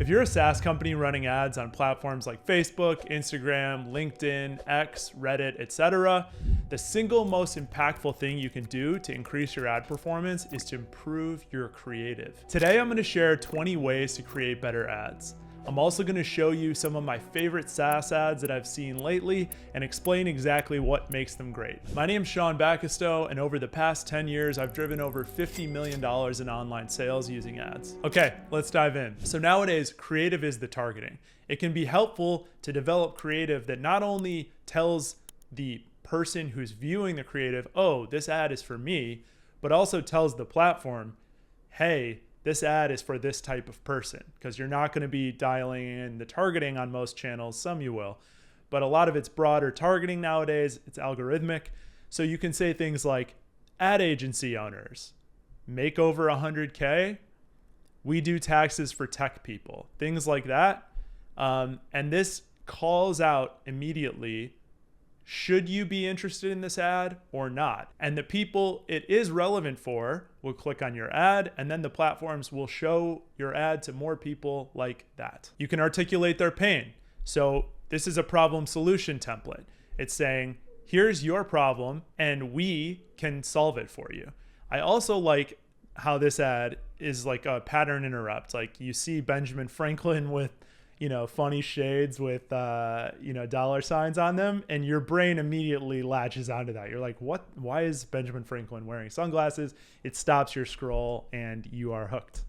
If you're a SaaS company running ads on platforms like Facebook, Instagram, LinkedIn, X, Reddit, etc., the single most impactful thing you can do to increase your ad performance is to improve your creative. Today, I'm going to share 20 ways to create better ads. I'm also going to show you some of my favorite SaaS ads that I've seen lately and explain exactly what makes them great. My name's Sean Bacastow, and over the past 10 years, I've driven over $50 million in online sales using ads. Okay, let's dive in. So nowadays, creative is the targeting. It can be helpful to develop creative that not only tells the person who's viewing the creative, oh, this ad is for me, but also tells the platform, hey, this ad is for this type of person, because you're not going to be dialing in the targeting on most channels. Some you will, but a lot of it's broader targeting nowadays. It's algorithmic. So you can say things like, ad agency owners make over 100K. We do taxes for tech people, things like that. And this calls out immediately, should you be interested in this ad or not? And the people it is relevant for will click on your ad, and then the platforms will show your ad to more people like that. You can articulate their pain. So this is a problem solution template. It's saying, here's your problem and we can solve it for you. I also like how this ad is like a pattern interrupt. Like you see Benjamin Franklin with funny shades with, dollar signs on them, and your brain immediately latches onto that. You're like, what? Why is Benjamin Franklin wearing sunglasses? It stops your scroll and you are hooked.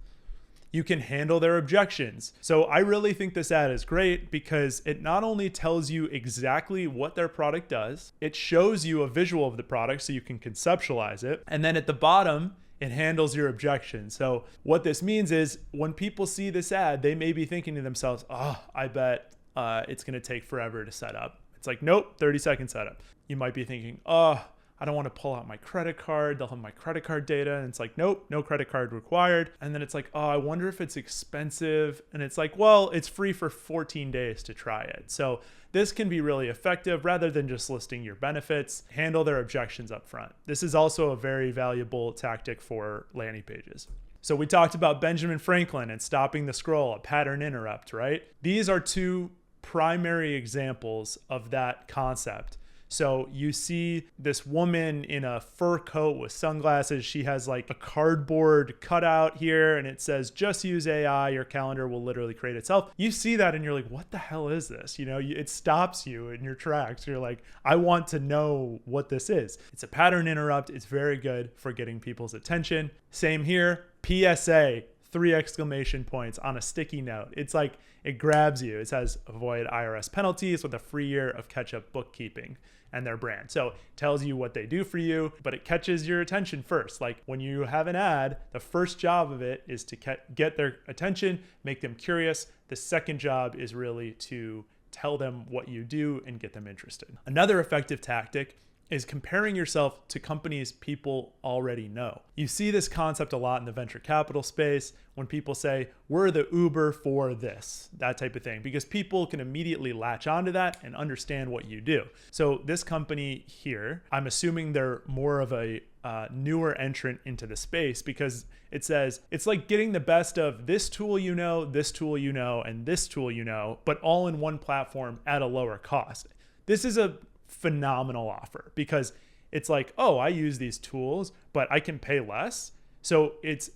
You can handle their objections. So I really think this ad is great because it not only tells you exactly what their product does, it shows you a visual of the product so you can conceptualize it. And then at the bottom, it handles your objection. So what this means is when people see this ad, they may be thinking to themselves, oh, I bet it's going to take forever to set up. It's like, nope, 30-second setup. You might be thinking, oh, I don't want to pull out my credit card. They'll have my credit card data. And it's like, nope, no credit card required. And then it's like, oh, I wonder if it's expensive. And it's like, well, it's free for 14 days to try it. So this can be really effective rather than just listing your benefits. Handle their objections up front. This is also a very valuable tactic for landing pages. So we talked about Benjamin Franklin and stopping the scroll, a pattern interrupt, right? These are two primary examples of that concept. So you see this woman in a fur coat with sunglasses. She has like a cardboard cutout here and it says, just use AI, your calendar will literally create itself. You see that and you're like, what the hell is this? It stops you in your tracks. You're like, I want to know what this is. It's a pattern interrupt. It's very good for getting people's attention. Same here, PSA, 3 exclamation points on a sticky note. It's like, it grabs you. It says avoid IRS penalties with a free year of catch-up bookkeeping and their brand. So it tells you what they do for you, but it catches your attention first. Like when you have an ad, the first job of it is to get their attention, make them curious. The second job is really to tell them what you do and get them interested. Another effective tactic is comparing yourself to companies people already know. You see this concept a lot in the venture capital space when people say, we're the Uber for this, that type of thing, because people can immediately latch onto that and understand what you do. So this company here, I'm assuming they're more of a newer entrant into the space because it says, it's like getting the best of this tool this tool and this tool but all in one platform at a lower cost. This is a phenomenal offer because it's like, oh, I use these tools, but I can pay less. So it's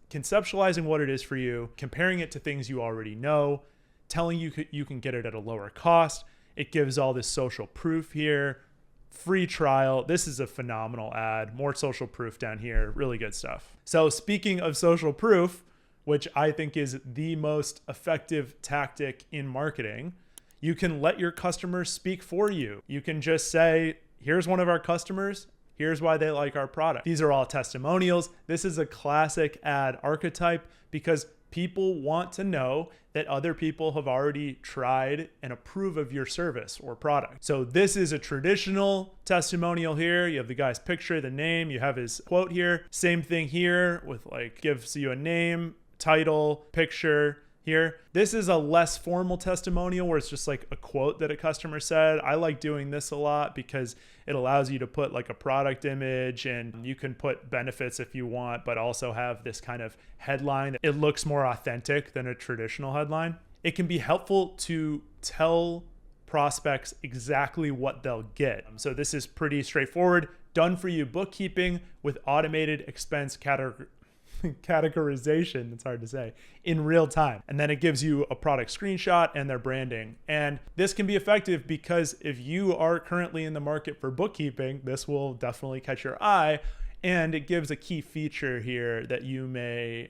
conceptualizing what it is for you, comparing it to things you already know, telling you you can get it at a lower cost. It gives all this social proof here, free trial. This is a phenomenal ad. More social proof down here. Really good stuff. So speaking of social proof, which I think is the most effective tactic in marketing, you can let your customers speak for you. You can just say, here's one of our customers. Here's why they like our product. These are all testimonials. This is a classic ad archetype because people want to know that other people have already tried and approve of your service or product. So this is a traditional testimonial here. You have the guy's picture, the name, you have his quote here. Same thing here with like gives you a name, title, picture, here. This is a less formal testimonial where it's just like a quote that a customer said. I like doing this a lot because it allows you to put like a product image, and you can put benefits if you want, but also have this kind of headline. It looks more authentic than a traditional headline. It can be helpful to tell prospects exactly what they'll get. So this is pretty straightforward. Done for you bookkeeping with automated expense categorization, it's hard to say, in real time. And then it gives you a product screenshot and their branding. And this can be effective because if you are currently in the market for bookkeeping, this will definitely catch your eye. And it gives a key feature here that you may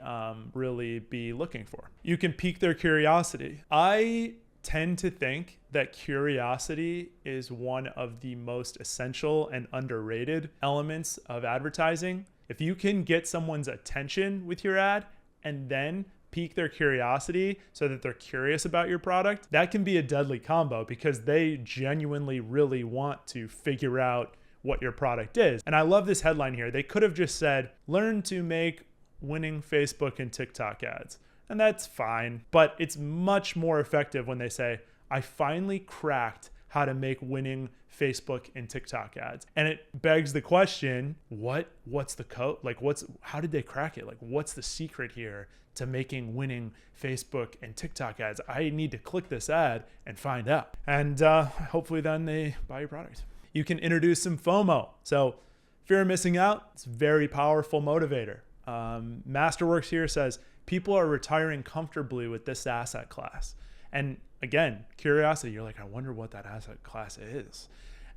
really be looking for. You can pique their curiosity. I tend to think that curiosity is one of the most essential and underrated elements of advertising. If you can get someone's attention with your ad and then pique their curiosity so that they're curious about your product, that can be a deadly combo because they genuinely really want to figure out what your product is. And I love this headline here. They could have just said, learn to make winning Facebook and TikTok ads. And that's fine, but it's much more effective when they say, I finally cracked how to make winning Facebook and TikTok ads. And it begs the question, what's the code? Like how did they crack it? Like what's the secret here to making winning Facebook and TikTok ads? I need to click this ad and find out. And hopefully then they buy your product. You can introduce some FOMO. So fear of missing out, it's a very powerful motivator. Masterworks here says, people are retiring comfortably with this asset class. And again, curiosity, you're like, I wonder what that asset class is.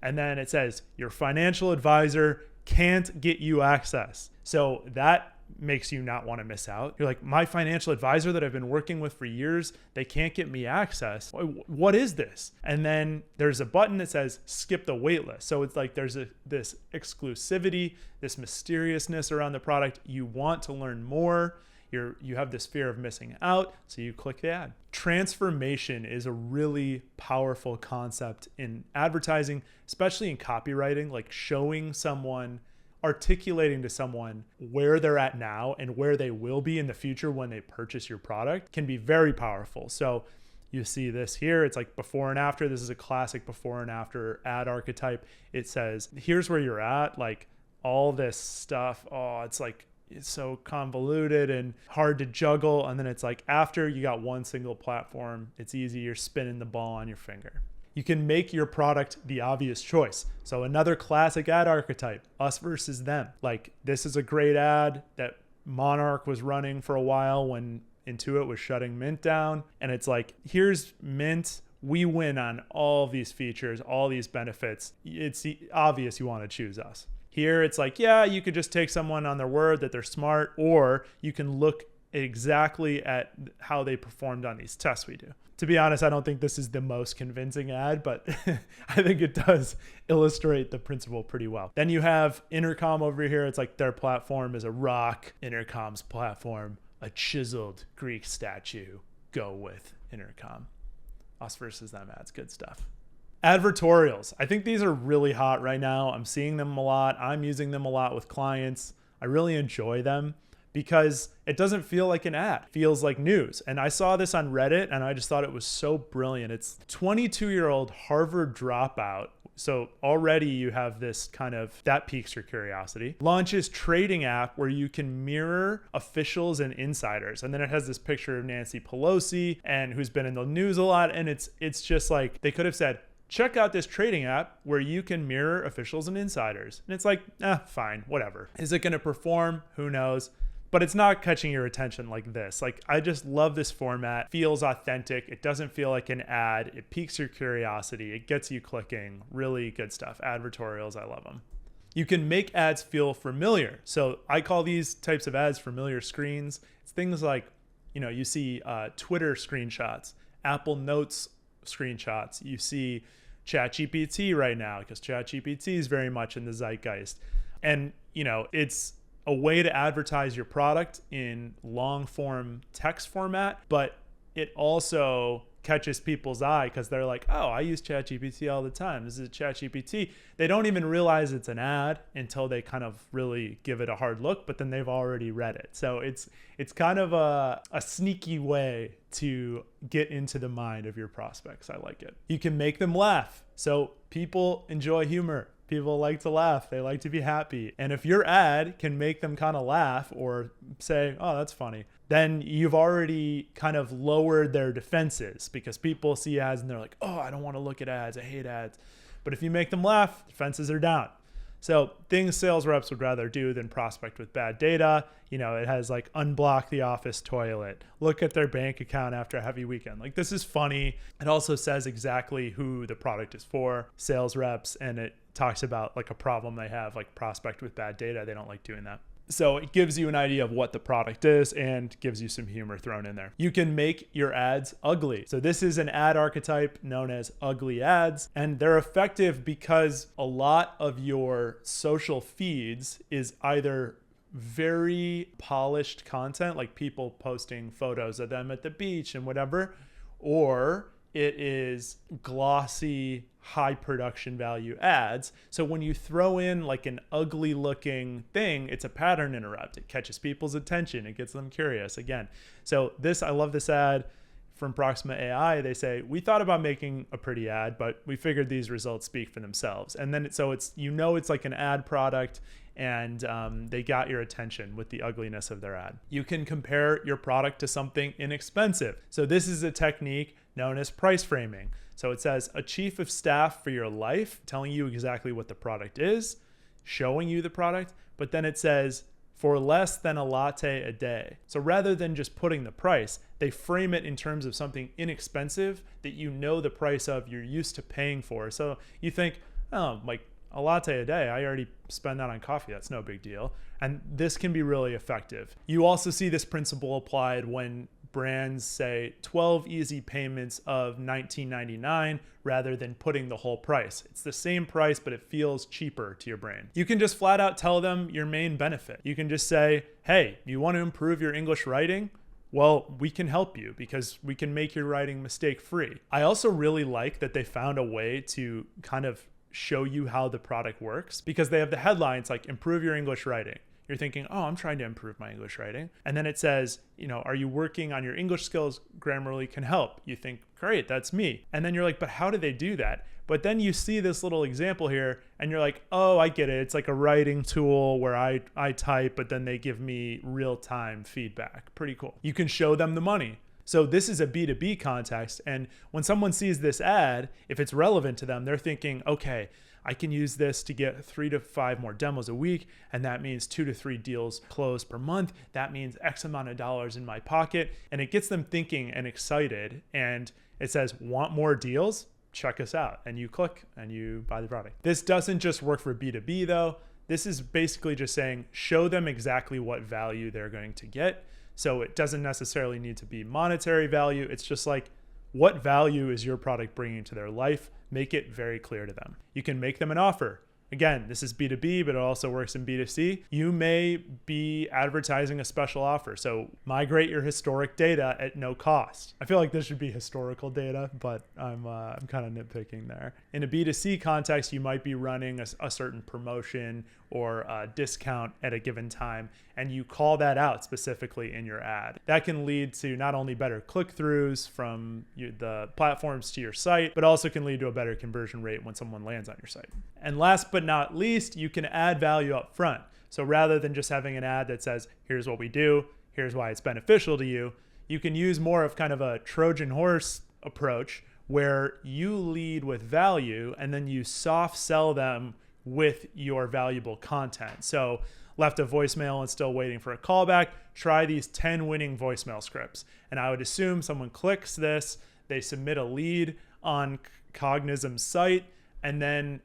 And then it says, your financial advisor can't get you access. So that makes you not want to miss out. You're like, my financial advisor that I've been working with for years, they can't get me access. What is this? And then there's a button that says skip the wait list. So it's like there's this exclusivity, this mysteriousness around the product. You want to learn more. You have this fear of missing out, so you click the ad. Transformation is a really powerful concept in advertising, especially in copywriting, like showing someone, articulating to someone where they're at now and where they will be in the future when they purchase your product can be very powerful. So you see this here, it's like before and after. This is a classic before and after ad archetype. It says, here's where you're at, like all this stuff. Oh, it's so convoluted and hard to juggle. And then it's like after you got one single platform, it's easy. You're spinning the ball on your finger. You can make your product the obvious choice. So another classic ad archetype, us versus them. Like this is a great ad that Monarch was running for a while when Intuit was shutting Mint down. And it's like, here's Mint. We win on all these features, all these benefits. It's obvious you want to choose us. Here, it's like, yeah, you could just take someone on their word that they're smart, or you can look exactly at how they performed on these tests we do. To be honest, I don't think this is the most convincing ad, but I think it does illustrate the principle pretty well. Then you have Intercom over here. It's like their platform is a rock. Intercom's platform, a chiseled Greek statue. Go with Intercom. Us versus them ads, good stuff. Advertorials. I think these are really hot right now. I'm seeing them a lot. I'm using them a lot with clients. I really enjoy them because it doesn't feel like an ad. It feels like news. And I saw this on Reddit and I just thought it was so brilliant. It's 22-year-old Harvard dropout. So already you have this kind of, that piques your curiosity. Launches trading app where you can mirror officials and insiders. And then it has this picture of Nancy Pelosi and who's been in the news a lot. And it's just like, they could have said, check out this trading app where you can mirror officials and insiders. And it's like, fine, whatever. Is it going to perform? Who knows? But it's not catching your attention like this. Like, I just love this format. Feels authentic. It doesn't feel like an ad. It piques your curiosity. It gets you clicking. Really good stuff. Advertorials, I love them. You can make ads feel familiar. So I call these types of ads familiar screens. It's things like, you see Twitter screenshots, Apple Notes screenshots. You see ChatGPT right now because ChatGPT is very much in the zeitgeist. And, it's a way to advertise your product in long form text format, but it also catches people's eye because they're like, oh, I use ChatGPT all the time. This is ChatGPT. They don't even realize it's an ad until they kind of really give it a hard look, but then they've already read it. So it's kind of a sneaky way to get into the mind of your prospects. I like it. You can make them laugh. So people enjoy humor. People like to laugh. They like to be happy. And if your ad can make them kind of laugh or say, oh, that's funny, then you've already kind of lowered their defenses, because people see ads and they're like, oh, I don't want to look at ads. I hate ads. But if you make them laugh, defenses are down. So things sales reps would rather do than prospect with bad data. You know, it has like unblock the office toilet, look at their bank account after a heavy weekend. Like, this is funny. It also says exactly who the product is for, sales reps, and it talks about like a problem they have, like prospect with bad data. They don't like doing that. So it gives you an idea of what the product is and gives you some humor thrown in there. You can make your ads ugly. So this is an ad archetype known as ugly ads, and they're effective because a lot of your social feeds is either very polished content, like people posting photos of them at the beach and whatever, or it is glossy, high production value ads. So when you throw in like an ugly looking thing, it's a pattern interrupt. It catches people's attention. It gets them curious again. So I love this ad from Proxima AI. They say, we thought about making a pretty ad, but we figured these results speak for themselves. And then it's it's like an ad product, and they got your attention with the ugliness of their ad. You can compare your product to something inexpensive. So this is a technique known as price framing. So it says a chief of staff for your life, telling you exactly what the product is, showing you the product, but then it says for less than a latte a day. So rather than just putting the price, they frame it in terms of something inexpensive that you know the price of, you're used to paying for. So you think, oh, like a latte a day, I already spend that on coffee. That's no big deal. And this can be really effective. You also see this principle applied when brands say 12 easy payments of $19.99 rather than putting the whole price. It's the same price, but it feels cheaper to your brain. You can just flat out tell them your main benefit. You can just say, hey, you want to improve your English writing? Well, we can help you because we can make your writing mistake-free. I also really like that they found a way to kind of show you how the product works, because they have the headlines like improve your English writing. You're thinking, oh, I'm trying to improve my English writing. And then it says, are you working on your English skills? Grammarly can help. You think, great, that's me. And then you're like, but how do they do that? But then you see this little example here and you're like, oh, I get it. It's like a writing tool where I type, but then they give me real-time feedback. Pretty cool. You can show them the money. So this is a B2B context. And when someone sees this ad, if it's relevant to them, they're thinking, okay, I can use this to get 3 to 5 more demos a week. And that means 2 to 3 deals closed per month. That means X amount of dollars in my pocket. And it gets them thinking and excited. And it says, want more deals? Check us out. And you click and you buy the product. This doesn't just work for B2B though. This is basically just saying, show them exactly what value they're going to get. So it doesn't necessarily need to be monetary value. It's just like, what value is your product bringing to their life? Make it very clear to them. You can make them an offer. Again, this is B2B, but it also works in B2C. You may be advertising a special offer. So migrate your historic data at no cost. I feel like this should be historical data, but I'm kind of nitpicking there. In a B2C context, you might be running a certain promotion or a discount at a given time, and you call that out specifically in your ad. That can lead to not only better click-throughs from the platforms to your site, but also can lead to a better conversion rate when someone lands on your site. And last but not least, you can add value up front. So rather than just having an ad that says, here's what we do, here's why it's beneficial to you, you can use more of kind of a Trojan horse approach where you lead with value and then you soft sell them with your valuable content. So left a voicemail and still waiting for a callback, try these 10 winning voicemail scripts. And I would assume someone clicks this, they submit a lead on Cognizant's site, and then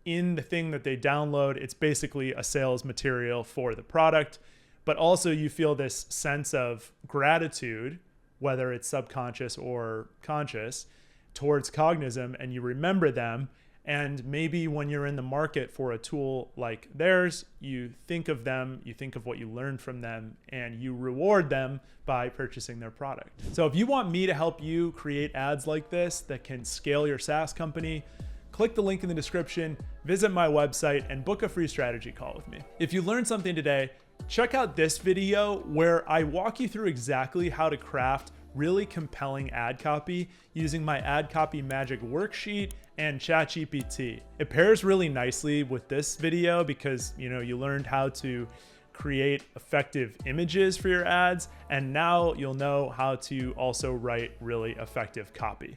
in the thing that they download, it's basically a sales material for the product. But also you feel this sense of gratitude, whether it's subconscious or conscious, towards Cognizant, and you remember them. And maybe when you're in the market for a tool like theirs, you think of them, you think of what you learned from them, and you reward them by purchasing their product. So if you want me to help you create ads like this that can scale your SaaS company, click the link in the description, visit my website, and book a free strategy call with me. If you learned something today, check out this video where I walk you through exactly how to craft really compelling ad copy using my ad copy magic worksheet and ChatGPT. It pairs really nicely with this video because you learned how to create effective images for your ads, and now you'll know how to also write really effective copy.